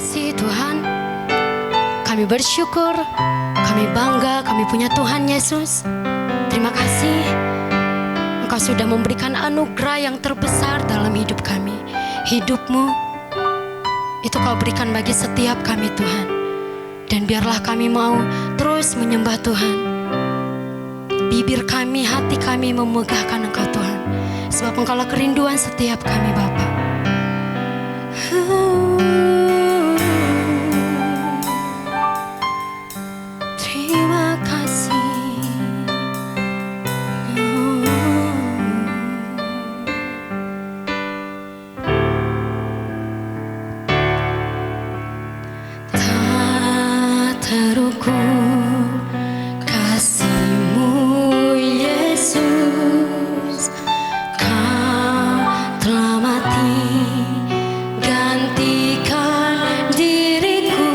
kasih Tuhan. Kami bersyukur, kami bangga, kami punya Tuhan Yesus. Terima kasih, Engkau sudah memberikan anugerah yang terbesar dalam hidup kami. Hidup-Mu itu Kau berikan bagi setiap kami Tuhan. Dan biarlah kami mau terus menyembah Tuhan. Bibir kami, hati kami memegahkan Engkau Tuhan. Sebab Engkaulah kerinduan setiap kami Bapa. Terima kasih. Tak terukur kasih-Mu Yesus. Kau telah mati gantikan diriku.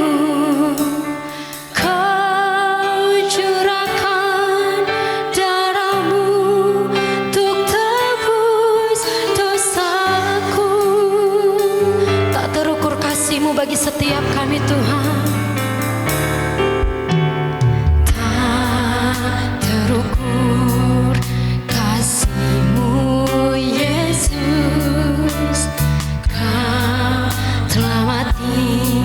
Kau curahkan darah-Mu untuk tebus dosaku. Tak terukur kasih-Mu bagi setiap kami Tuhan. Tak terukur kasih-Mu Yesus. Kau telah mati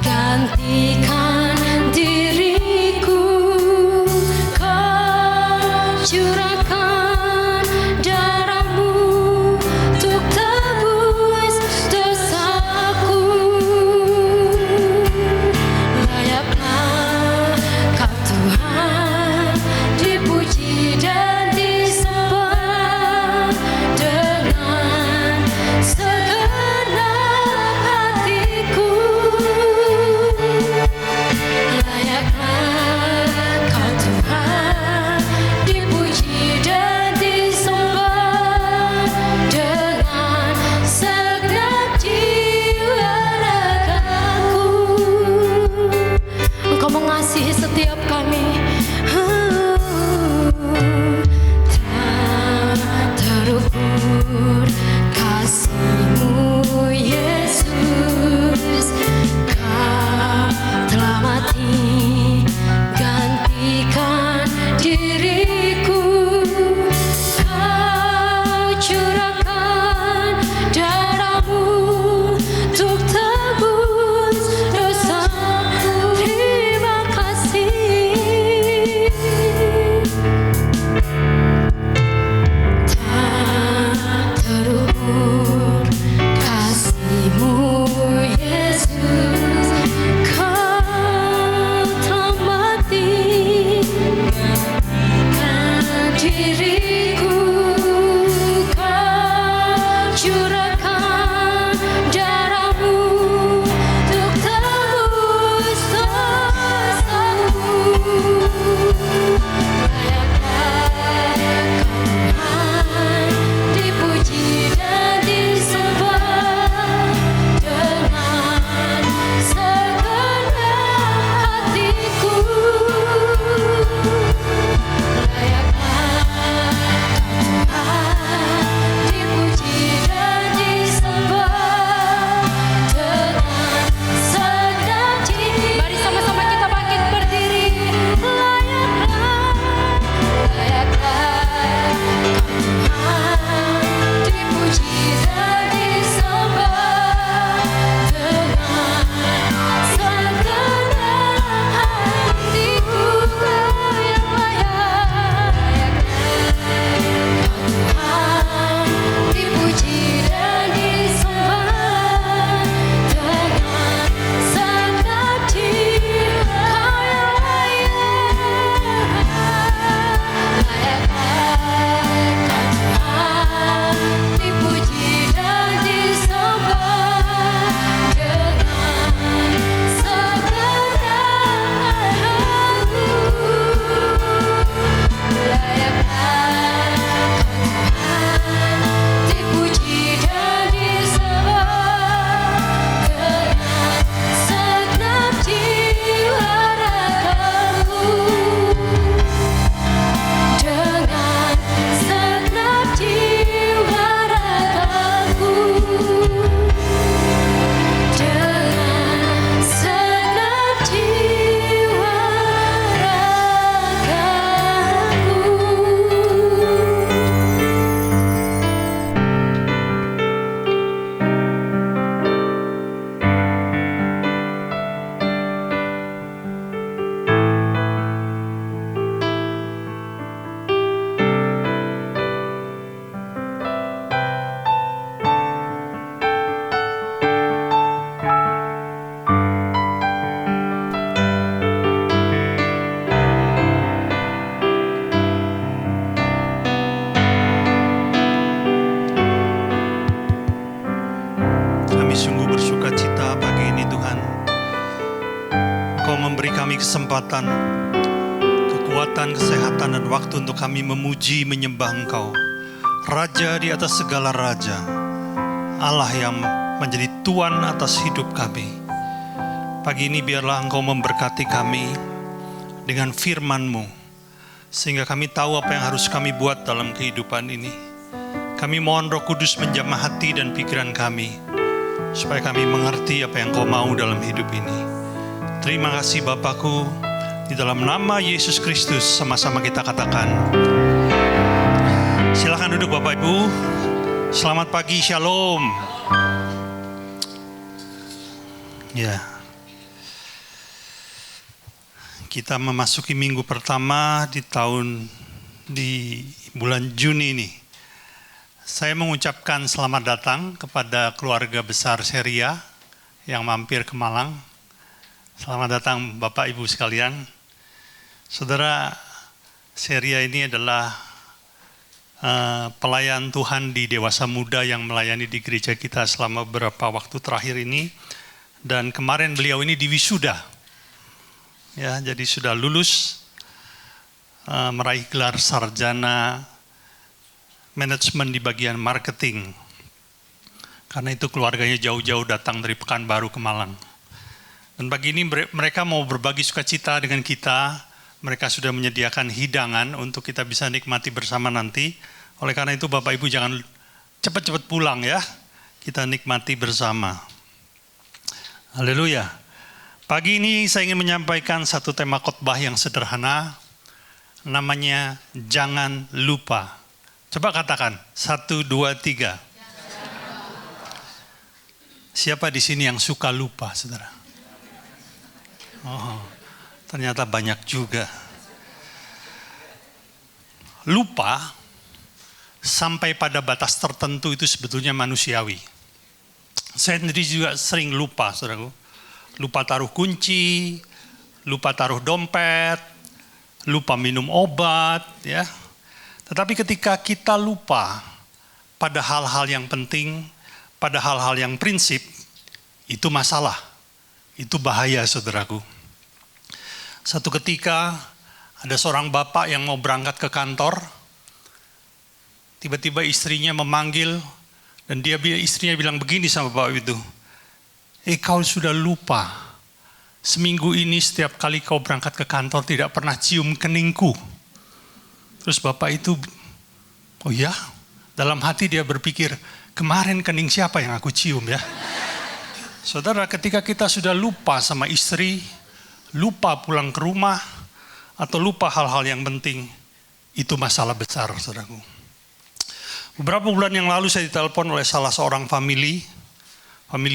gantikan diriku. Kau curahkan darah-Mu untuk tebus dosaku. memberi kami kesempatan, kekuatan, kesehatan, dan waktu untuk kami memuji, menyembah Engkau, Raja di atas segala raja, Allah yang menjadi Tuan atas hidup kami. Pagi ini biarlah Engkau memberkati kami dengan firman-Mu, sehingga kami tahu apa yang harus kami buat dalam kehidupan ini. Kami mohon Roh Kudus menjamah hati dan pikiran kami, supaya kami mengerti apa yang Kau mau dalam hidup ini. Terima kasih Bapakku, di dalam nama Yesus Kristus sama-sama kita katakan. Silakan duduk Bapak Ibu. Selamat pagi, Shalom. Ya. Kita memasuki minggu pertama di bulan Juni ini. Saya mengucapkan selamat datang kepada keluarga besar Seria yang mampir ke Malang. Selamat datang Bapak Ibu sekalian. Saudara, Seria ini adalah pelayan Tuhan di Dewasa Muda yang melayani di gereja kita selama beberapa waktu terakhir ini. Dan kemarin beliau ini diwisuda. Ya, jadi sudah lulus, meraih gelar sarjana manajemen di bagian marketing. Karena itu keluarganya jauh-jauh datang dari Pekanbaru ke Malang. Dan pagi ini mereka mau berbagi sukacita dengan kita. Mereka sudah menyediakan hidangan untuk kita bisa nikmati bersama nanti. Oleh karena itu Bapak Ibu jangan cepat-cepat pulang ya. Kita nikmati bersama. Haleluya. Pagi ini saya ingin menyampaikan satu tema khotbah yang sederhana. Namanya jangan lupa. Coba katakan, 1, 2, 3. Siapa di sini yang suka lupa, saudara? Oh, ternyata banyak juga. Lupa sampai pada batas tertentu itu sebetulnya manusiawi. Saya sendiri juga sering lupa, saudaraku. Lupa taruh kunci, lupa taruh dompet, lupa minum obat, ya. Tetapi ketika kita lupa pada hal-hal yang penting, pada hal-hal yang prinsip, itu masalah. Itu bahaya, saudaraku. Satu ketika ada seorang bapak yang mau berangkat ke kantor. Tiba-tiba istrinya memanggil dan istrinya bilang begini sama bapak itu. Kau sudah lupa. Seminggu ini setiap kali kau berangkat ke kantor tidak pernah cium keningku. Terus bapak itu, oh ya? Dalam hati dia berpikir, kemarin kening siapa yang aku cium ya? Saudara, ketika kita sudah lupa sama istri, lupa pulang ke rumah, atau lupa hal-hal yang penting, itu masalah besar, saudaraku. Beberapa bulan yang lalu saya ditelepon oleh salah seorang famili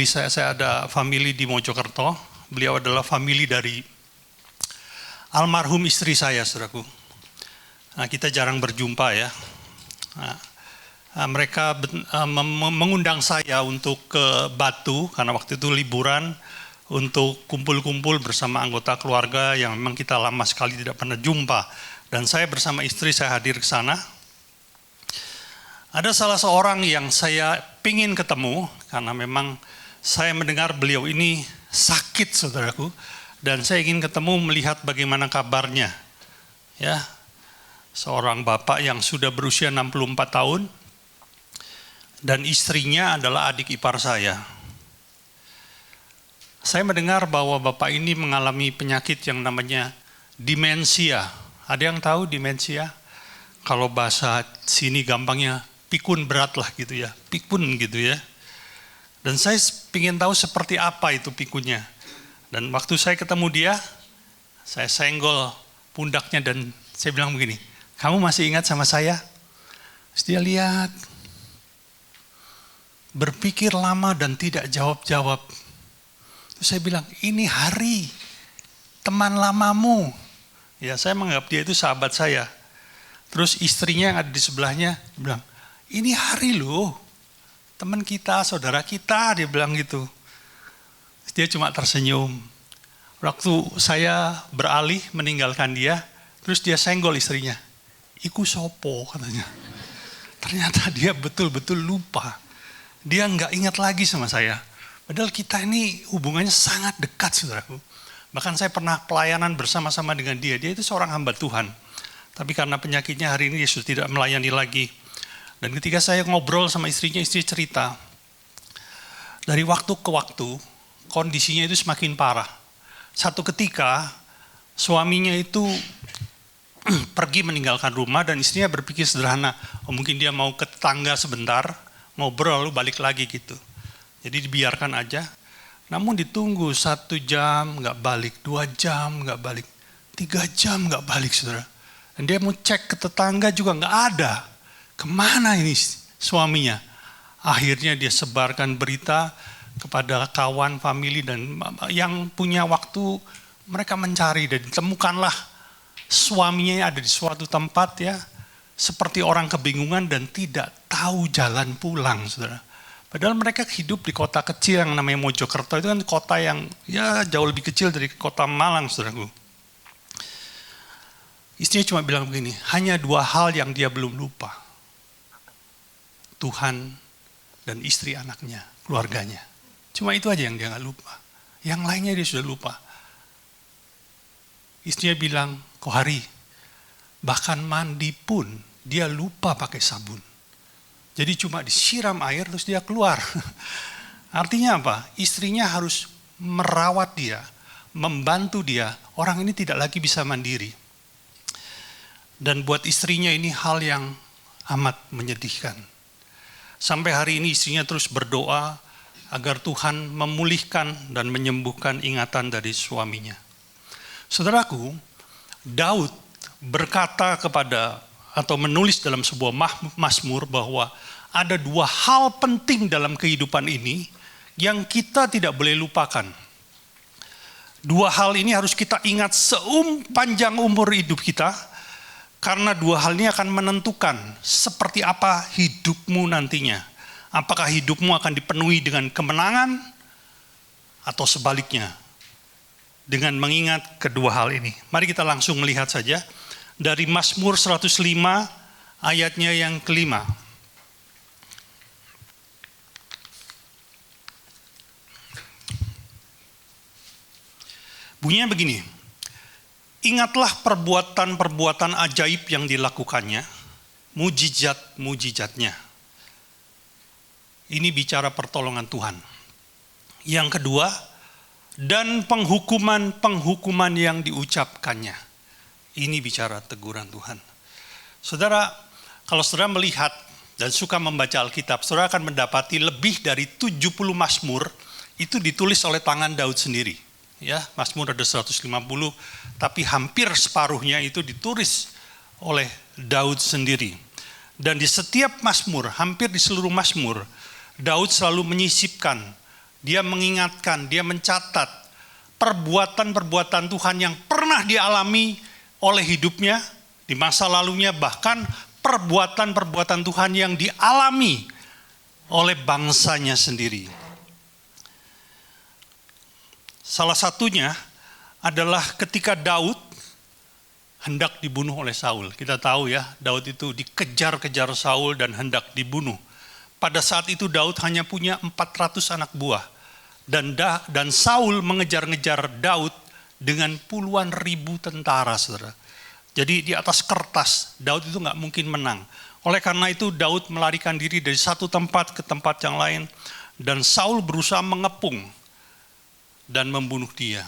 saya ada famili di Mojokerto. Beliau adalah famili dari almarhum istri saya, saudaraku. Nah, kita jarang berjumpa ya. Mereka mengundang saya untuk ke Batu, karena waktu itu liburan, untuk kumpul-kumpul bersama anggota keluarga yang memang kita lama sekali tidak pernah jumpa. Dan saya bersama istri saya hadir ke sana. Ada salah seorang yang saya pingin ketemu, karena memang saya mendengar beliau ini sakit, saudaraku. Dan saya ingin ketemu melihat bagaimana kabarnya. Ya, seorang bapak yang sudah berusia 64 tahun, dan istrinya adalah adik ipar saya. Saya mendengar bahwa bapak ini mengalami penyakit yang namanya demensia. Ada yang tahu demensia? Kalau bahasa sini gampangnya pikun berat lah gitu ya. Pikun gitu ya. Dan saya ingin tahu seperti apa itu pikunnya. Dan waktu saya ketemu dia, saya senggol pundaknya dan saya bilang begini, kamu masih ingat sama saya? Terus dia lihat, berpikir lama dan tidak jawab-jawab. Terus saya bilang, ini Hari, teman lamamu. Ya, saya menganggap dia itu sahabat saya. Terus istrinya yang ada di sebelahnya bilang, ini Hari loh, teman kita, saudara kita, dia bilang gitu. Terus dia cuma tersenyum. Waktu saya beralih meninggalkan dia, terus dia senggol istrinya. Iku sopo katanya. Ternyata dia betul-betul lupa. Dia nggak ingat lagi sama saya. Padahal kita ini hubungannya sangat dekat, saudaraku. Bahkan saya pernah pelayanan bersama-sama dengan dia. Dia itu seorang hamba Tuhan. Tapi karena penyakitnya hari ini dia sudah tidak melayani lagi. Dan ketika saya ngobrol sama istrinya, istri cerita, dari waktu ke waktu kondisinya itu semakin parah. Satu ketika suaminya itu pergi meninggalkan rumah dan istrinya berpikir sederhana, mungkin dia mau ke tetangga sebentar, ngobrol lalu balik lagi gitu. Jadi dibiarkan aja. Namun ditunggu 1 jam nggak balik, 2 jam nggak balik, 3 jam nggak balik, saudara. Dan dia mau cek ke tetangga juga nggak ada. Kemana ini suaminya? Akhirnya dia sebarkan berita kepada kawan, famili, dan yang punya waktu, mereka mencari dan ditemukanlah suaminya ada di suatu tempat ya, seperti orang kebingungan dan tidak tahu jalan pulang, saudara. Padahal mereka hidup di kota kecil yang namanya Mojokerto, itu kan kota yang ya jauh lebih kecil dari kota Malang, saudaraku. Istrinya cuma bilang begini, hanya 2 hal yang dia belum lupa. Tuhan dan istri anaknya, keluarganya. Cuma itu aja yang dia nggak lupa. Yang lainnya dia sudah lupa. Istrinya bilang, Kohari, bahkan mandi pun dia lupa pakai sabun. Jadi cuma disiram air terus dia keluar. Artinya apa? Istrinya harus merawat dia, membantu dia. Orang ini tidak lagi bisa mandiri. Dan buat istrinya ini hal yang amat menyedihkan. Sampai hari ini istrinya terus berdoa agar Tuhan memulihkan dan menyembuhkan ingatan dari suaminya. Saudaraku, Daud berkata kepada atau menulis dalam sebuah mazmur bahwa ada 2 hal penting dalam kehidupan ini yang kita tidak boleh lupakan. 2 hal ini harus kita ingat sepanjang umur hidup kita, karena 2 hal ini akan menentukan seperti apa hidupmu nantinya. Apakah hidupmu akan dipenuhi dengan kemenangan atau sebaliknya. Dengan mengingat kedua hal ini. Mari kita langsung melihat saja dari Mazmur 105 ayatnya yang kelima. Bunyinya begini. Ingatlah perbuatan-perbuatan ajaib yang dilakukannya, mujizat-mujizatnya. Ini bicara pertolongan Tuhan. Yang kedua, dan penghukuman-penghukuman yang diucapkannya. Ini bicara teguran Tuhan. Saudara, kalau saudara melihat dan suka membaca Alkitab, saudara akan mendapati lebih dari 70 mazmur itu ditulis oleh tangan Daud sendiri. Ya, Mazmur ada 150, tapi hampir separuhnya itu ditulis oleh Daud sendiri. Dan di setiap mazmur, hampir di seluruh mazmur, Daud selalu menyisipkan, dia mengingatkan, dia mencatat perbuatan-perbuatan Tuhan yang pernah dialami oleh hidupnya di masa lalunya, bahkan perbuatan-perbuatan Tuhan yang dialami oleh bangsanya sendiri. Salah satunya adalah ketika Daud hendak dibunuh oleh Saul. Kita tahu ya, Daud itu dikejar-kejar Saul dan hendak dibunuh. Pada saat itu Daud hanya punya 400 anak buah. Dan Saul mengejar-ngejar Daud dengan puluhan ribu tentara, saudara. Jadi di atas kertas, Daud itu nggak mungkin menang. Oleh karena itu Daud melarikan diri dari satu tempat ke tempat yang lain. Dan Saul berusaha mengepung dan membunuh dia.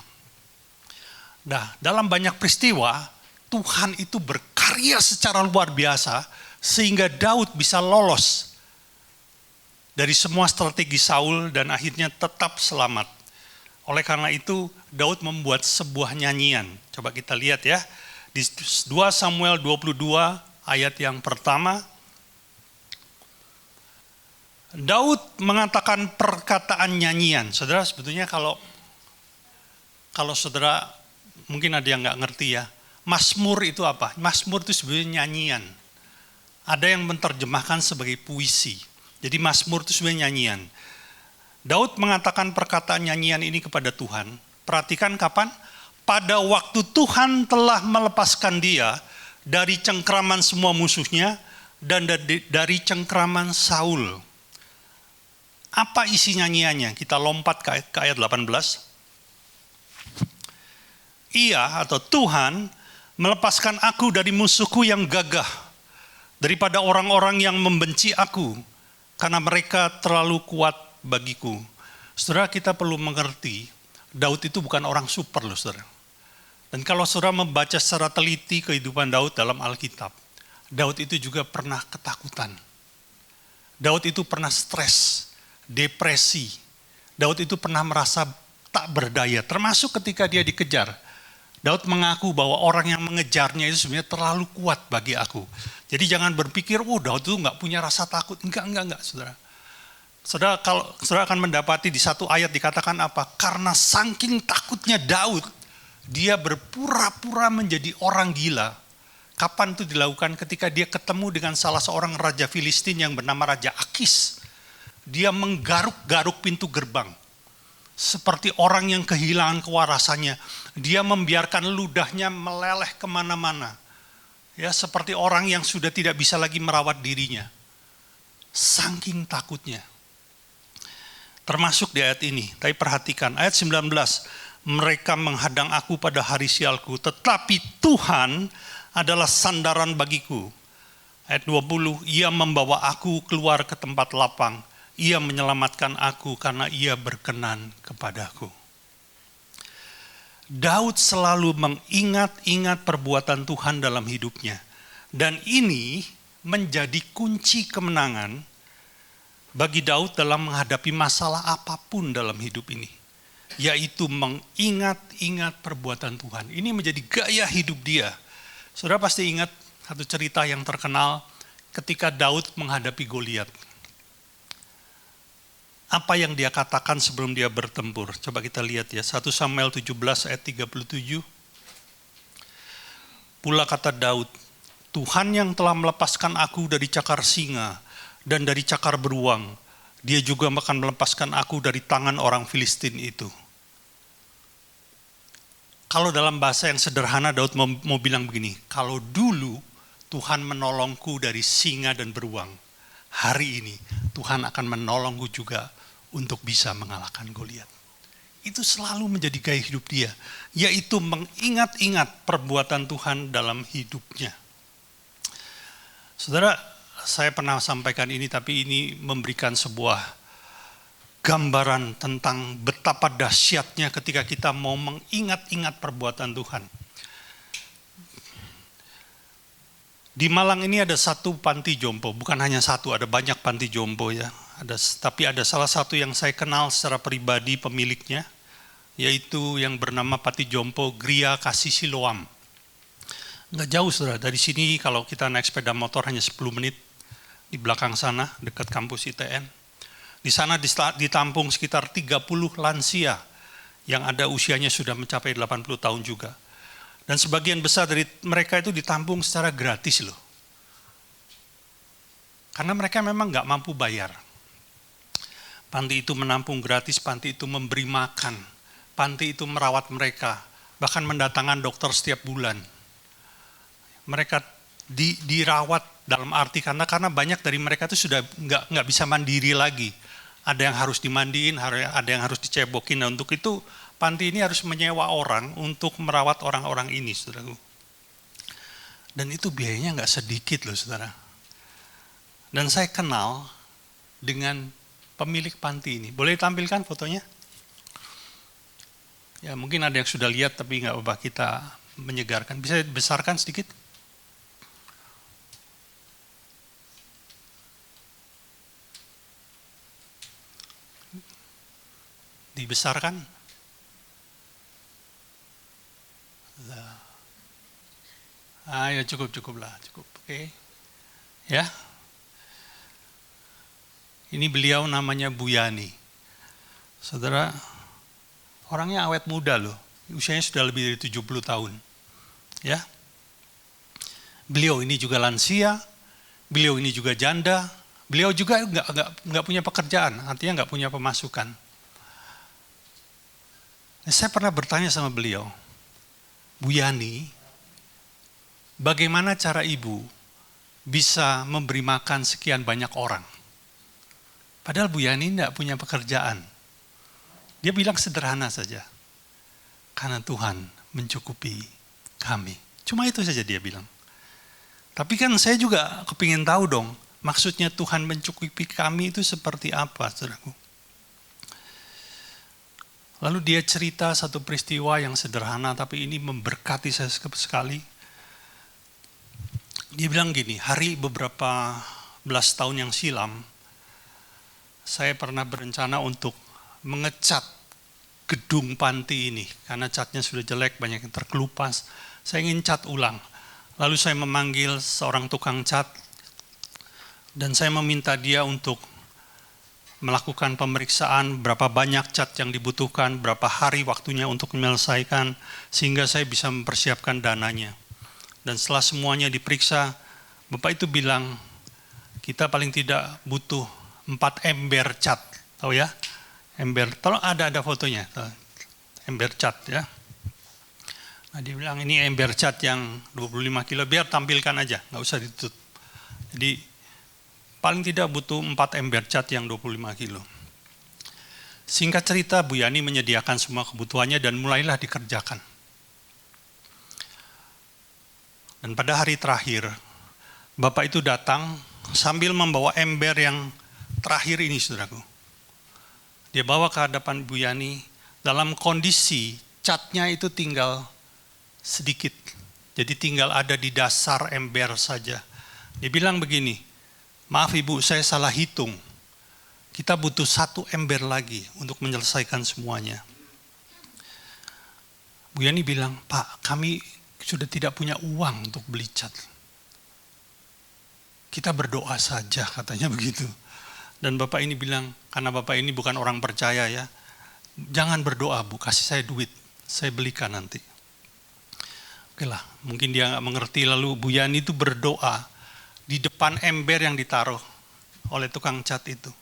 Nah, dalam banyak peristiwa, Tuhan itu berkarya secara luar biasa, sehingga Daud bisa lolos dari semua strategi Saul dan akhirnya tetap selamat. Oleh karena itu, Daud membuat sebuah nyanyian. Coba kita lihat ya, di 2 Samuel 22 ayat yang pertama, Daud mengatakan perkataan nyanyian. Saudara, sebetulnya kalau saudara mungkin ada yang nggak ngerti ya, Mazmur itu apa? Mazmur itu sebenarnya nyanyian. Ada yang menerjemahkan sebagai puisi. Jadi Mazmur itu sebenarnya nyanyian. Daud mengatakan perkataan nyanyian ini kepada Tuhan. Perhatikan kapan? Pada waktu Tuhan telah melepaskan dia dari cengkraman semua musuhnya dan dari cengkraman Saul. Apa isi nyanyiannya? Kita lompat ke ayat 18. Ia atau Tuhan melepaskan aku dari musuhku yang gagah, daripada orang-orang yang membenci aku, karena mereka terlalu kuat bagiku. Saudara, kita perlu mengerti, Daud itu bukan orang super loh saudara. Dan kalau saudara membaca secara teliti kehidupan Daud dalam Alkitab, Daud itu juga pernah ketakutan. Daud itu pernah stres, depresi. Daud itu pernah merasa tak berdaya, termasuk ketika dia dikejar. Daud mengaku bahwa orang yang mengejarnya itu sebenarnya terlalu kuat bagi aku. Jadi jangan berpikir, Daud itu nggak punya rasa takut. Enggak, saudara. Kalau saudara akan mendapati di satu ayat dikatakan apa? Karena saking takutnya Daud, dia berpura-pura menjadi orang gila. Kapan itu dilakukan? Ketika dia ketemu dengan salah seorang raja Filistin yang bernama Raja Akis. Dia menggaruk-garuk pintu gerbang. Seperti orang yang kehilangan kewarasannya. Dia membiarkan ludahnya meleleh kemana-mana. Ya, seperti orang yang sudah tidak bisa lagi merawat dirinya. Saking takutnya. Termasuk di ayat ini. Tapi perhatikan, ayat 19. Mereka menghadang aku pada hari sialku, tetapi Tuhan adalah sandaran bagiku. Ayat 20, ia membawa aku keluar ke tempat lapang. Ia menyelamatkan aku karena ia berkenan kepadaku. Daud selalu mengingat-ingat perbuatan Tuhan dalam hidupnya. Dan ini menjadi kunci kemenangan bagi Daud dalam menghadapi masalah apapun dalam hidup ini. Yaitu mengingat-ingat perbuatan Tuhan. Ini menjadi gaya hidup dia. Saudara pasti ingat satu cerita yang terkenal ketika Daud menghadapi Goliat. Apa yang dia katakan sebelum dia bertempur? Coba kita lihat ya, 1 Samuel 17 ayat 37. Pula kata Daud, Tuhan yang telah melepaskan aku dari cakar singa dan dari cakar beruang, dia juga akan melepaskan aku dari tangan orang Filistin itu. Kalau dalam bahasa yang sederhana Daud mau bilang begini, kalau dulu Tuhan menolongku dari singa dan beruang, hari ini Tuhan akan menolongku juga untuk bisa mengalahkan Goliat. Itu selalu menjadi gaya hidup dia, yaitu mengingat-ingat perbuatan Tuhan dalam hidupnya. Saudara, saya pernah sampaikan ini, tapi ini memberikan sebuah gambaran tentang betapa dahsyatnya ketika kita mau mengingat-ingat perbuatan Tuhan. Di Malang ini ada satu panti jompo, bukan hanya satu, ada banyak panti jompo ya. Tapi ada salah satu yang saya kenal secara pribadi pemiliknya, yaitu yang bernama Panti Jompo Gria Kasih Siloam. Nggak jauh saudara, dari sini kalau kita naik sepeda motor hanya 10 menit, di belakang sana, dekat kampus ITN. Di sana ditampung sekitar 30 lansia, yang ada usianya sudah mencapai 80 tahun juga. Dan sebagian besar dari mereka itu ditampung secara gratis loh. Karena mereka memang nggak mampu bayar. Panti itu menampung gratis, panti itu memberi makan, panti itu merawat mereka, bahkan mendatangkan dokter setiap bulan. Mereka dirawat dalam arti karena banyak dari mereka itu sudah nggak bisa mandiri lagi. Ada yang harus dimandiin, ada yang harus dicebokin. Nah, untuk itu panti ini harus menyewa orang untuk merawat orang-orang ini, saudaraku. Dan itu biayanya nggak sedikit loh, saudara. Dan saya kenal dengan pemilik panti ini. Boleh tampilkan fotonya? Ya, mungkin ada yang sudah lihat tapi nggak apa-apa, kita menyegarkan. Bisa dibesarkan sedikit? Dibesarkan? Ya cukup lah, cukup. Oke. Ya. Ini beliau namanya Bu Yani. Saudara, orangnya awet muda loh. Usianya sudah lebih dari 70 tahun. Ya. Beliau ini juga lansia, beliau ini juga janda, beliau juga nggak punya pekerjaan, artinya nggak punya pemasukan. Saya pernah bertanya sama beliau, Bu Yani, bagaimana cara ibu bisa memberi makan sekian banyak orang? Padahal Bu Yani tidak punya pekerjaan. Dia bilang sederhana saja. Karena Tuhan mencukupi kami. Cuma itu saja dia bilang. Tapi kan saya juga kepingin tahu dong, maksudnya Tuhan mencukupi kami itu seperti apa, saudaraku. Lalu dia cerita satu peristiwa yang sederhana, tapi ini memberkati saya sekali. Dia bilang gini, hari beberapa belas tahun yang silam, saya pernah berencana untuk mengecat gedung panti ini. Karena catnya sudah jelek, banyak yang terkelupas. Saya ingin cat ulang. Lalu saya memanggil seorang tukang cat dan saya meminta dia untuk melakukan pemeriksaan berapa banyak cat yang dibutuhkan, berapa hari waktunya untuk menyelesaikan, sehingga saya bisa mempersiapkan dananya. Dan setelah semuanya diperiksa, Bapak itu bilang, kita paling tidak butuh 4 ember cat, tahu ya? Ember, tolong ada fotonya, ember cat ya. Nah, dia bilang ini ember cat yang 25 kilo, biar tampilkan aja, nggak usah ditutup. Jadi paling tidak butuh 4 ember cat yang 25 kilo. Singkat cerita, Bu Yani menyediakan semua kebutuhannya dan mulailah dikerjakan. Dan pada hari terakhir, Bapak itu datang sambil membawa ember yang terakhir ini, saudaraku. Dia bawa ke hadapan Bu Yani dalam kondisi catnya itu tinggal sedikit. Jadi tinggal ada di dasar ember saja. Dia bilang begini, maaf Ibu, saya salah hitung. Kita butuh 1 ember lagi untuk menyelesaikan semuanya. Bu Yani bilang, Pak, kami sudah tidak punya uang untuk beli cat. Kita berdoa saja, katanya begitu. Dan Bapak ini bilang, karena Bapak ini bukan orang percaya ya, jangan berdoa Bu, kasih saya duit, saya belikan nanti. Oke lah, mungkin dia nggak mengerti, lalu Bu Yani itu berdoa di depan ember yang ditaruh oleh tukang cat itu.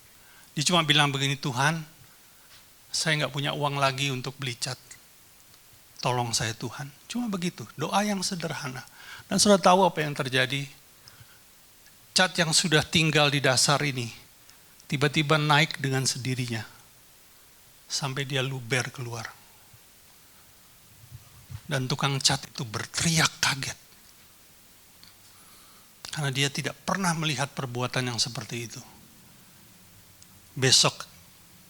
Dia cuma bilang begini, Tuhan, saya nggak punya uang lagi untuk beli cat. Tolong saya Tuhan. Cuma begitu, doa yang sederhana. Dan sudah tahu apa yang terjadi? Cat yang sudah tinggal di dasar ini, tiba-tiba naik dengan sendirinya. Sampai dia luber keluar. Dan tukang cat itu berteriak kaget. Karena dia tidak pernah melihat perbuatan yang seperti itu. Besok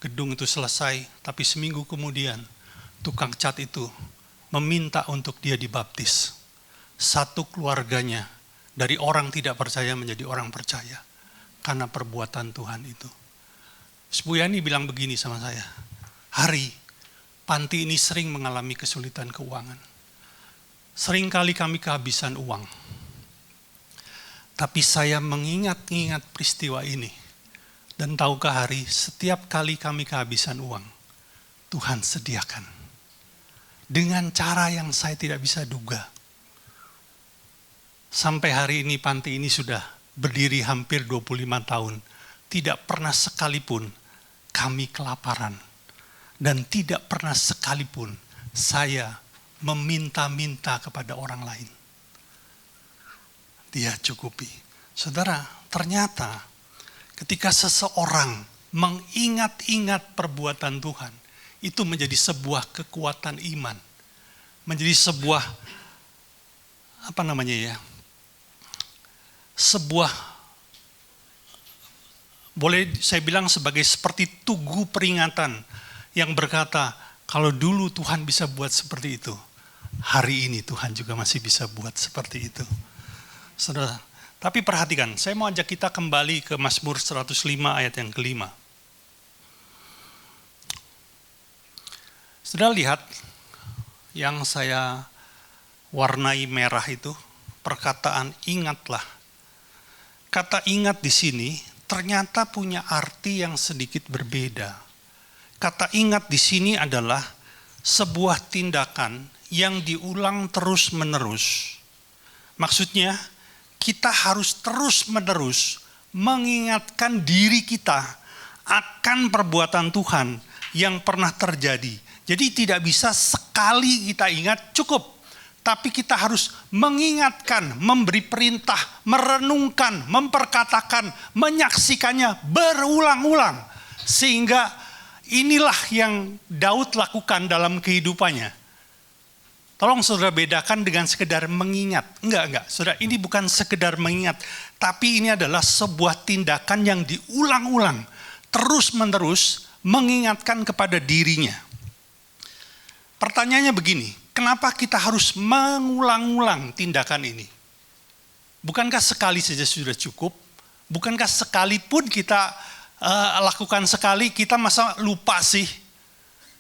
gedung itu selesai, tapi seminggu kemudian tukang cat itu meminta untuk dia dibaptis. Satu keluarganya dari orang tidak percaya menjadi orang percaya. Karena perbuatan Tuhan itu. Bu Yani bilang begini sama saya, Hari, panti ini sering mengalami kesulitan keuangan. Seringkali kami kehabisan uang. Tapi saya mengingat-ingat peristiwa ini. Dan tahukah Hari, setiap kali kami kehabisan uang, Tuhan sediakan. Dengan cara yang saya tidak bisa duga. Sampai hari ini panti ini sudah berdiri hampir 25 tahun. Tidak pernah sekalipun kami kelaparan. Dan tidak pernah sekalipun saya meminta-minta kepada orang lain. Dia cukupi. Saudara, ternyata ketika seseorang mengingat-ingat perbuatan Tuhan, itu menjadi sebuah kekuatan iman. Menjadi sebuah, sebuah, boleh saya bilang sebagai seperti tugu peringatan yang berkata, kalau dulu Tuhan bisa buat seperti itu, hari ini Tuhan juga masih bisa buat seperti itu. Saudara, tapi perhatikan, saya mau ajak kita kembali ke Mazmur 105 ayat yang kelima. Saudara lihat, yang saya warnai merah itu, perkataan ingatlah. Kata ingat di sini ternyata punya arti yang sedikit berbeda. Kata ingat di sini adalah sebuah tindakan yang diulang terus-menerus. Maksudnya, kita harus terus-menerus mengingatkan diri kita akan perbuatan Tuhan yang pernah terjadi. Jadi tidak bisa sekali kita ingat cukup. Tapi kita harus mengingatkan, memberi perintah, merenungkan, memperkatakan, menyaksikannya berulang-ulang. Sehingga inilah yang Daud lakukan dalam kehidupannya. Tolong saudara bedakan dengan sekedar mengingat. Enggak. Saudara, ini bukan sekedar mengingat. Tapi ini adalah sebuah tindakan yang diulang-ulang. Terus-menerus mengingatkan kepada dirinya. Pertanyaannya begini, kenapa kita harus mengulang-ulang tindakan ini? Bukankah sekali saja sudah cukup? Bukankah sekalipun kita lakukan sekali, kita masa lupa sih?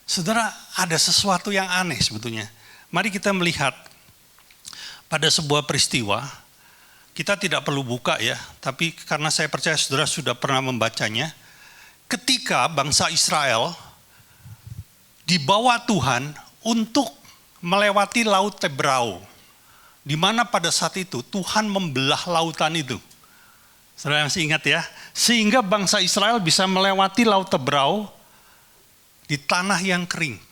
Saudara, ada sesuatu yang aneh sebetulnya. Mari kita melihat pada sebuah peristiwa, kita tidak perlu buka ya, tapi karena saya percaya saudara sudah pernah membacanya, ketika bangsa Israel dibawa Tuhan untuk melewati Laut Tebrau, di mana pada saat itu Tuhan membelah lautan itu. Saudara masih ingat ya, sehingga bangsa Israel bisa melewati Laut Tebrau di tanah yang kering.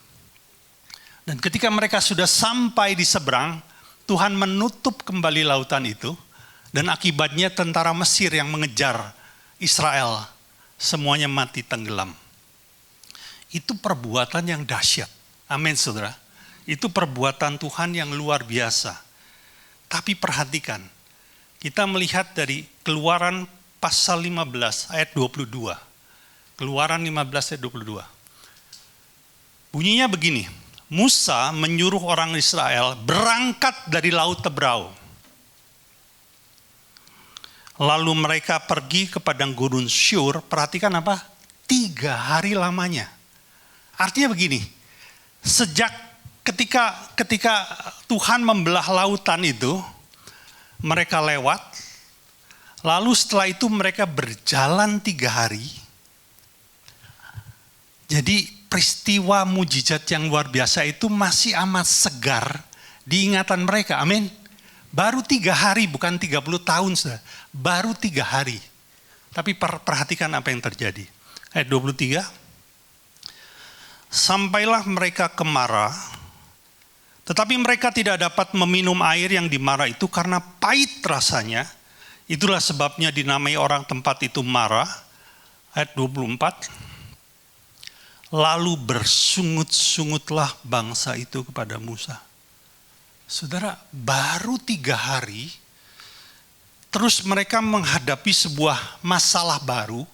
Dan ketika mereka sudah sampai di seberang, Tuhan menutup kembali lautan itu, dan akibatnya tentara Mesir yang mengejar Israel, semuanya mati tenggelam. Itu perbuatan yang dahsyat. Amin saudara. Itu perbuatan Tuhan yang luar biasa. Tapi perhatikan, kita melihat dari Keluaran pasal 15 ayat 22. Keluaran 15 ayat 22. Bunyinya begini, Musa menyuruh orang Israel berangkat dari Laut Tebrau. Lalu mereka pergi ke padang gurun Syur, perhatikan apa? 3 hari lamanya. Artinya begini, sejak ketika Tuhan membelah lautan itu, mereka lewat, lalu setelah itu mereka berjalan 3 hari. Jadi peristiwa mujizat yang luar biasa itu masih amat segar di ingatan mereka, amin. Baru 3 hari, bukan 30 tahun sudah. Baru 3 hari. Tapi perhatikan apa yang terjadi. Ayat 23. Sampailah mereka ke Mara, tetapi mereka tidak dapat meminum air yang di Mara itu karena pahit rasanya. Itulah sebabnya dinamai orang tempat itu Mara. Ayat 24. Lalu bersungut-sungutlah bangsa itu kepada Musa. Saudara, baru 3 hari, terus mereka menghadapi sebuah masalah baru,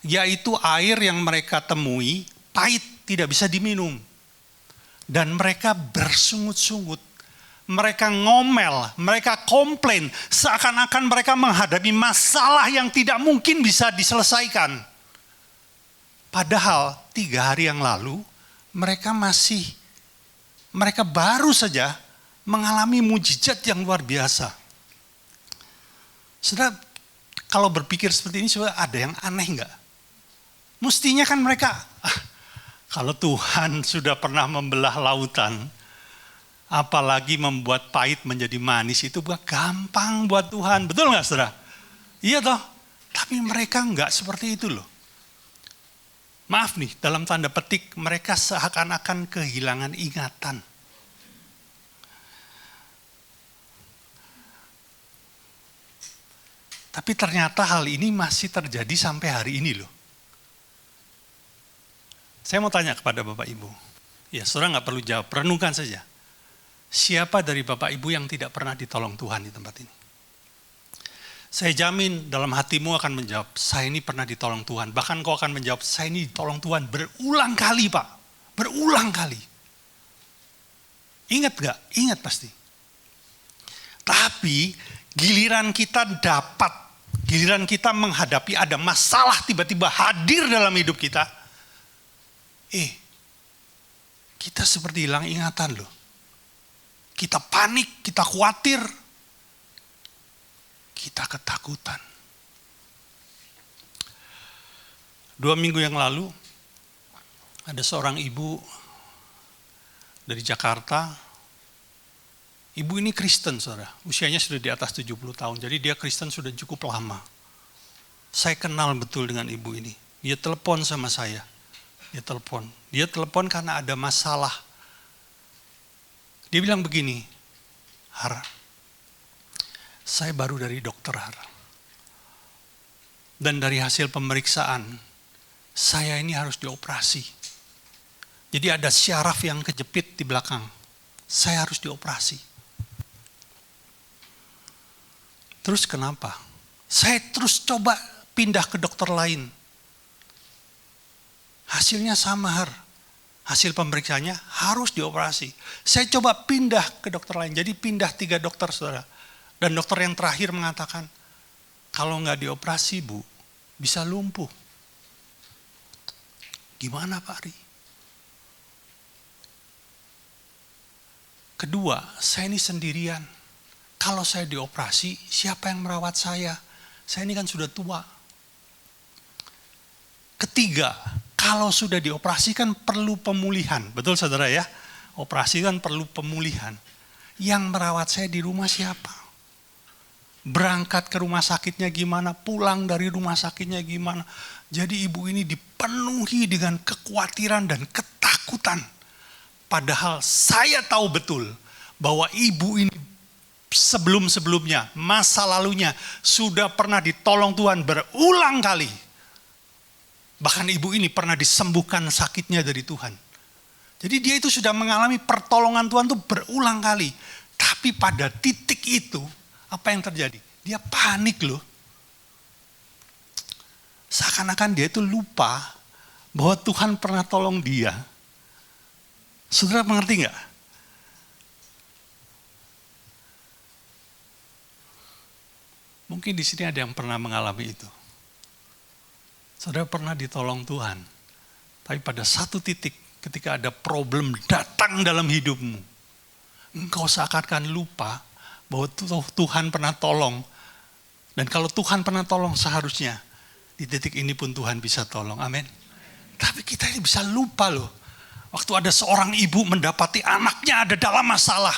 yaitu air yang mereka temui pahit, tidak bisa diminum. Dan mereka bersungut-sungut, mereka ngomel, mereka komplain, seakan-akan mereka menghadapi masalah yang tidak mungkin bisa diselesaikan. Padahal 3 hari yang lalu mereka baru saja mengalami mujizat yang luar biasa. Saudara, kalau berpikir seperti ini, saudara, ada yang aneh enggak? Mestinya kan mereka, kalau Tuhan sudah pernah membelah lautan, apalagi membuat pahit menjadi manis, itu gampang buat Tuhan. Betul enggak saudara? Iya toh, tapi mereka enggak seperti itu loh. Maaf nih, dalam tanda petik, mereka seakan-akan kehilangan ingatan. Tapi ternyata hal ini masih terjadi sampai hari ini loh. Saya mau tanya kepada Bapak Ibu. Ya, saudara nggak perlu jawab, renungkan saja. Siapa dari Bapak Ibu yang tidak pernah ditolong Tuhan di tempat ini? Saya jamin dalam hatimu akan menjawab, saya ini pernah ditolong Tuhan. Bahkan kau akan menjawab, saya ini ditolong Tuhan berulang kali Pak. Berulang kali. Ingat gak? Ingat pasti. Tapi giliran kita menghadapi ada masalah tiba-tiba hadir dalam hidup kita. Kita seperti hilang ingatan loh. Kita panik, kita khawatir. Kita ketakutan. 2 minggu yang lalu, ada seorang ibu dari Jakarta. Ibu ini Kristen, saudara. Usianya sudah di atas 70 tahun. Jadi dia Kristen sudah cukup lama. Saya kenal betul dengan ibu ini. Dia telepon sama saya. Dia telepon karena ada masalah. Dia bilang begini, Har, saya baru dari dokter Har. Dan dari hasil pemeriksaan, saya ini harus dioperasi. Jadi ada syaraf yang kejepit di belakang. saya harus dioperasi. Terus kenapa? Saya terus coba pindah ke dokter lain. Hasilnya sama, hasil pemeriksaannya harus dioperasi. Saya coba pindah ke dokter lain, jadi pindah 3 dokter, saudara. Dan dokter yang terakhir mengatakan, kalau nggak dioperasi, Bu, bisa lumpuh. Gimana, Pak Ari? Kedua, saya ini sendirian. Kalau saya dioperasi, siapa yang merawat saya? Saya ini kan sudah tua. Ketiga, kalau sudah dioperasi kan perlu pemulihan. Betul saudara ya? Operasi kan perlu pemulihan. Yang merawat saya di rumah siapa? Berangkat ke rumah sakitnya gimana? Pulang dari rumah sakitnya gimana? Jadi ibu ini dipenuhi dengan kekhawatiran dan ketakutan. Padahal saya tahu betul bahwa ibu ini sebelum-sebelumnya, masa lalunya sudah pernah ditolong Tuhan berulang kali. Bahkan ibu ini pernah disembuhkan sakitnya dari Tuhan. Jadi dia itu sudah mengalami pertolongan Tuhan itu berulang kali. Tapi pada titik itu, apa yang terjadi? Dia panik loh. Seakan-akan dia itu lupa bahwa Tuhan pernah tolong dia. Saudara mengerti nggak? Mungkin di sini ada yang pernah mengalami itu. Saudara pernah ditolong Tuhan, tapi pada satu titik ketika ada problem datang dalam hidupmu, engkau seakan-akan lupa bahwa Tuhan pernah tolong. Dan kalau Tuhan pernah tolong, seharusnya di titik ini pun Tuhan bisa tolong. Amin. Tapi kita ini bisa lupa loh. Waktu ada seorang ibu mendapati anaknya ada dalam masalah,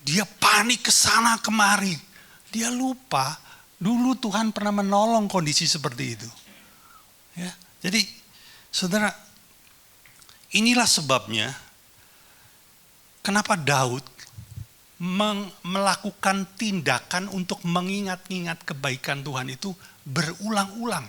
dia panik ke sana kemari. Dia lupa dulu Tuhan pernah menolong kondisi seperti itu. Ya, jadi saudara, inilah sebabnya kenapa Daud melakukan tindakan untuk mengingat-ingat kebaikan Tuhan itu berulang-ulang.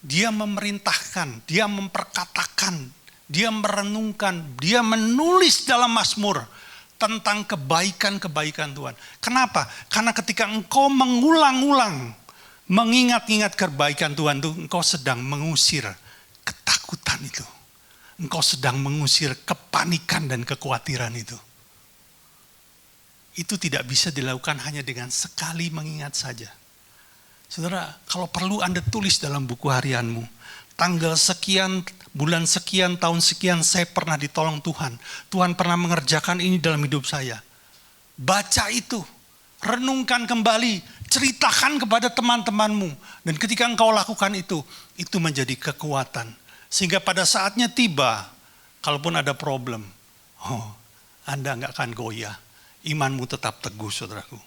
Dia memerintahkan, dia memperkatakan, dia merenungkan, dia menulis dalam Mazmur tentang kebaikan-kebaikan Tuhan. Kenapa? Karena ketika engkau mengulang-ulang mengingat-ingat kebaikan Tuhan itu, engkau sedang mengusir ketakutan itu. Engkau sedang mengusir kepanikan dan kekhawatiran itu. Itu tidak bisa dilakukan hanya dengan sekali mengingat saja. Saudara, kalau perlu Anda tulis dalam buku harianmu, tanggal sekian, bulan sekian, tahun sekian saya pernah ditolong Tuhan. Tuhan pernah mengerjakan ini dalam hidup saya. Baca itu, renungkan kembali, ceritakan kepada teman-temanmu. Dan ketika engkau lakukan itu menjadi kekuatan. Sehingga pada saatnya tiba, kalaupun ada problem, Anda nggak akan goyah. Imanmu tetap teguh, saudaraku.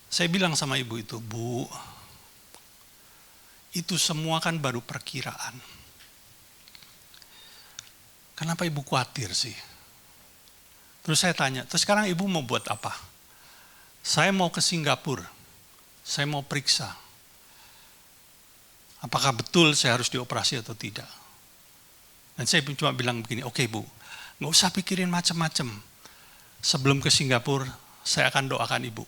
Saya bilang sama ibu itu, Bu, itu semua kan baru perkiraan. Kenapa ibu khawatir sih? Terus saya tanya, terus sekarang ibu mau buat apa? Saya mau ke Singapura, saya mau periksa. Apakah betul saya harus dioperasi atau tidak? Dan saya cuma bilang begini, oke Bu, nggak usah pikirin macam-macam. Sebelum ke Singapura, saya akan doakan ibu.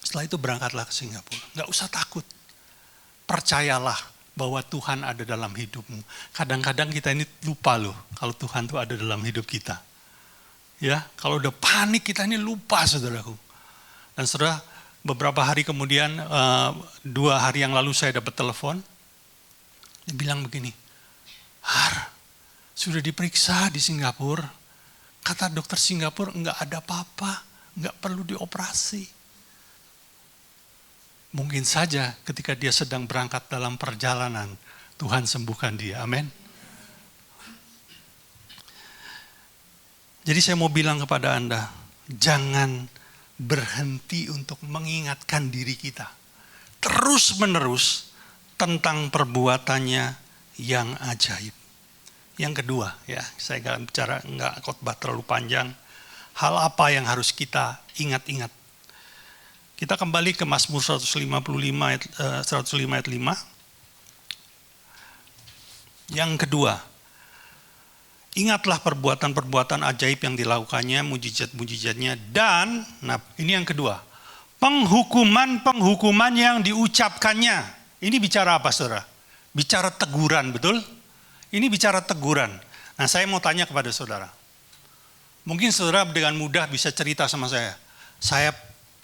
Setelah itu berangkatlah ke Singapura. Nggak usah takut. Percayalah bahwa Tuhan ada dalam hidupmu. Kadang-kadang kita ini lupa loh kalau Tuhan itu ada dalam hidup kita. Ya, kalau udah panik kita ini lupa, saudaraku. Dan saudara, beberapa hari kemudian, 2 hari yang lalu saya dapat telepon. Dia bilang begini, Har, sudah diperiksa di Singapura. Kata dokter Singapura nggak ada apa-apa, nggak perlu dioperasi. Mungkin saja ketika dia sedang berangkat dalam perjalanan, Tuhan sembuhkan dia. Amin. Jadi saya mau bilang kepada Anda, jangan berhenti untuk mengingatkan diri kita. Terus-menerus tentang perbuatannya yang ajaib. Yang kedua, ya, saya nggak khotbah terlalu panjang. Hal apa yang harus kita ingat-ingat? Kita kembali ke Mazmur 105 ayat 5. Yang kedua, Ingatlah perbuatan-perbuatan ajaib yang dilakukannya, mujizat-mujizatnya, dan, nah ini yang kedua, penghukuman-penghukuman yang diucapkannya. Ini bicara apa, saudara? Bicara teguran, betul? Ini bicara teguran. Nah, saya mau tanya kepada saudara. Mungkin saudara dengan mudah bisa cerita sama saya. Saya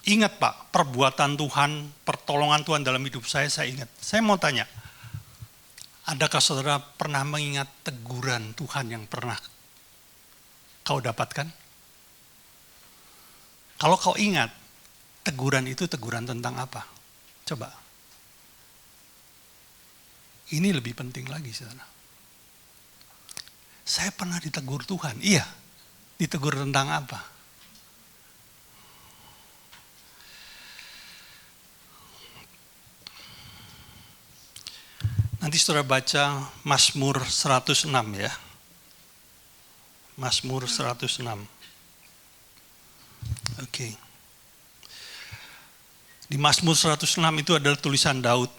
ingat Pak, perbuatan Tuhan, pertolongan Tuhan dalam hidup saya ingat. Saya mau tanya, adakah saudara pernah mengingat teguran Tuhan yang pernah kau dapatkan? Kalau kau ingat, teguran itu teguran tentang apa? Coba. Ini lebih penting lagi, saudara. Saya pernah ditegur Tuhan. Iya, ditegur tentang apa? Nanti saudara baca Mazmur 106 ya. Mazmur 106. Oke. Di Mazmur 106 itu adalah tulisan Daud.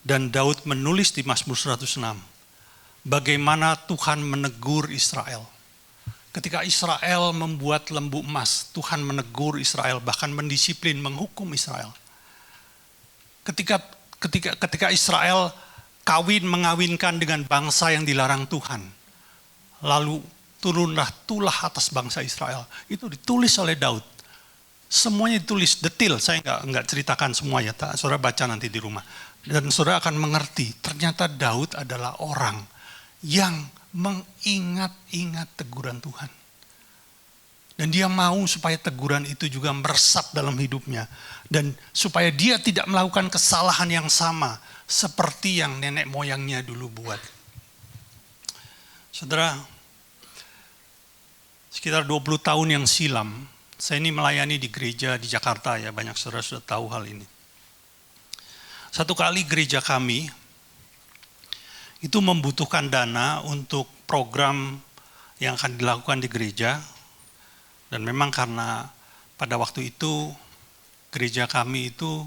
Dan Daud menulis di Mazmur 106. Bagaimana Tuhan menegur Israel. Ketika Israel membuat lembu emas, Tuhan menegur Israel, bahkan mendisiplin, menghukum Israel. Ketika Israel mengawinkan dengan bangsa yang dilarang Tuhan, lalu turunlah tulah atas bangsa Israel. Itu ditulis oleh Daud. Semuanya ditulis detail, saya nggak ceritakan semuanya, saudara baca nanti di rumah. Dan saudara akan mengerti, ternyata Daud adalah orang yang mengingat-ingat teguran Tuhan. Dan dia mau supaya teguran itu juga meresap dalam hidupnya. Dan supaya dia tidak melakukan kesalahan yang sama seperti yang nenek moyangnya dulu buat. Saudara, sekitar 20 tahun yang silam, saya ini melayani di gereja di Jakarta ya, banyak saudara sudah tahu hal ini. Satu kali gereja kami itu membutuhkan dana untuk program yang akan dilakukan di gereja. Dan memang karena pada waktu itu gereja kami itu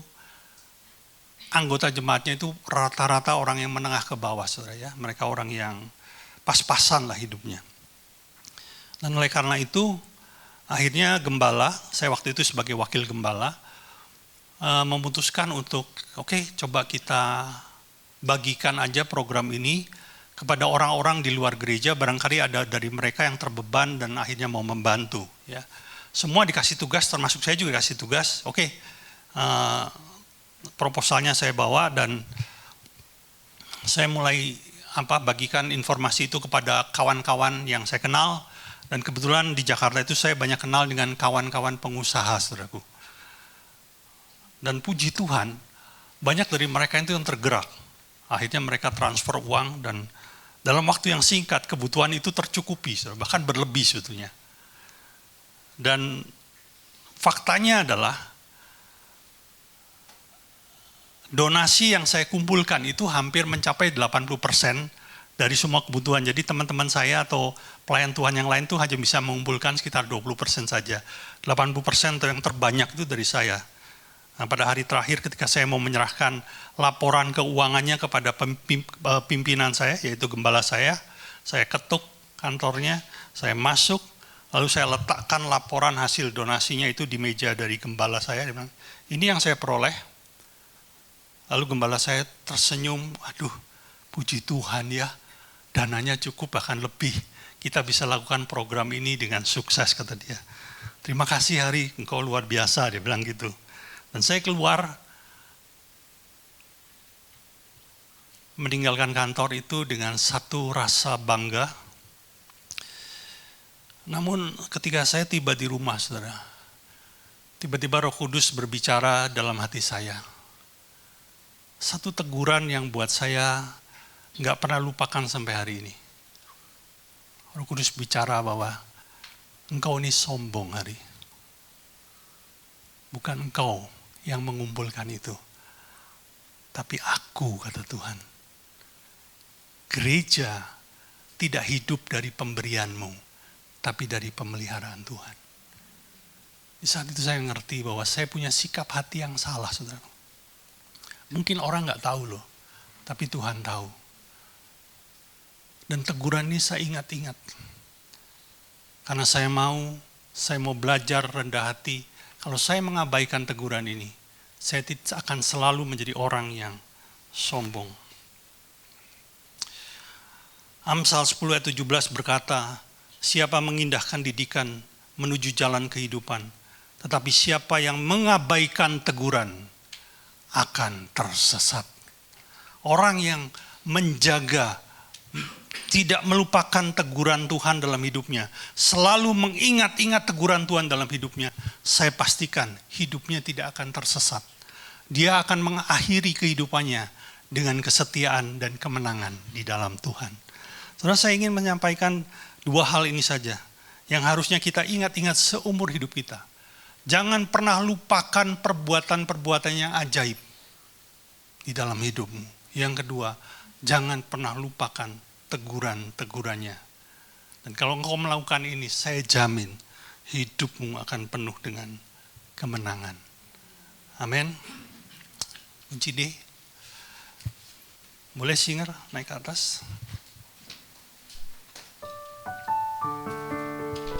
anggota jemaatnya itu rata-rata orang yang menengah ke bawah, saudara ya. Mereka orang yang pas-pasan lah hidupnya. Dan oleh karena itu akhirnya gembala, saya waktu itu sebagai wakil gembala, memutuskan untuk coba kita bagikan aja program ini kepada orang-orang di luar gereja, barangkali ada dari mereka yang terbeban dan akhirnya mau membantu ya. Semua dikasih tugas, termasuk saya juga dikasih tugas. Proposalnya saya bawa dan saya mulai bagikan informasi itu kepada kawan-kawan yang saya kenal. Dan kebetulan di Jakarta itu saya banyak kenal dengan kawan-kawan pengusaha, saudaraku. Dan puji Tuhan, banyak dari mereka itu yang tergerak. Akhirnya mereka transfer uang dan dalam waktu yang singkat kebutuhan itu tercukupi, bahkan berlebih sebetulnya. Dan faktanya adalah donasi yang saya kumpulkan itu hampir mencapai 80% dari semua kebutuhan. Jadi teman-teman saya atau pelayan Tuhan yang lain itu hanya bisa mengumpulkan sekitar 20% saja. 80% yang terbanyak itu dari saya. Nah, pada hari terakhir ketika saya mau menyerahkan laporan keuangannya kepada pimpinan saya, yaitu gembala saya ketuk kantornya, saya masuk, lalu saya letakkan laporan hasil donasinya itu di meja dari gembala saya. Dia bilang, ini yang saya peroleh. Lalu gembala saya tersenyum, aduh puji Tuhan ya, dananya cukup bahkan lebih. Kita bisa lakukan program ini dengan sukses, kata dia. Terima kasih Hari, engkau luar biasa, dia bilang gitu. Dan saya keluar, meninggalkan kantor itu dengan satu rasa bangga. Namun ketika saya tiba di rumah, saudara, tiba-tiba Roh Kudus berbicara dalam hati saya. Satu teguran yang buat saya nggak pernah lupakan sampai hari ini. Roh Kudus bicara bahwa engkau ini sombong, Hari. Bukan engkau yang mengumpulkan itu. Tapi aku, kata Tuhan. Gereja tidak hidup dari pemberianmu, tapi dari pemeliharaan Tuhan. Di saat itu saya ngerti bahwa saya punya sikap hati yang salah, saudara. Mungkin orang nggak tahu loh, tapi Tuhan tahu. Dan teguran ini saya ingat-ingat. Karena saya mau belajar rendah hati. Kalau saya mengabaikan teguran ini, saya akan selalu menjadi orang yang sombong. Amsal 10 ayat 17 berkata, siapa mengindahkan didikan menuju jalan kehidupan, tetapi siapa yang mengabaikan teguran akan tersesat. Orang yang menjaga, tidak melupakan teguran Tuhan dalam hidupnya, selalu mengingat-ingat teguran Tuhan dalam hidupnya, saya pastikan hidupnya tidak akan tersesat. Dia akan mengakhiri kehidupannya dengan kesetiaan dan kemenangan di dalam Tuhan. Saudara, saya ingin menyampaikan dua hal ini saja yang harusnya kita ingat-ingat seumur hidup kita. Jangan pernah lupakan perbuatan-perbuatan yang ajaib di dalam hidupmu. Yang kedua, jangan pernah lupakan teguran-tegurannya. Dan kalau engkau melakukan ini, saya jamin hidupmu akan penuh dengan kemenangan. Amin. Kunci D. Boleh singer naik ke atas.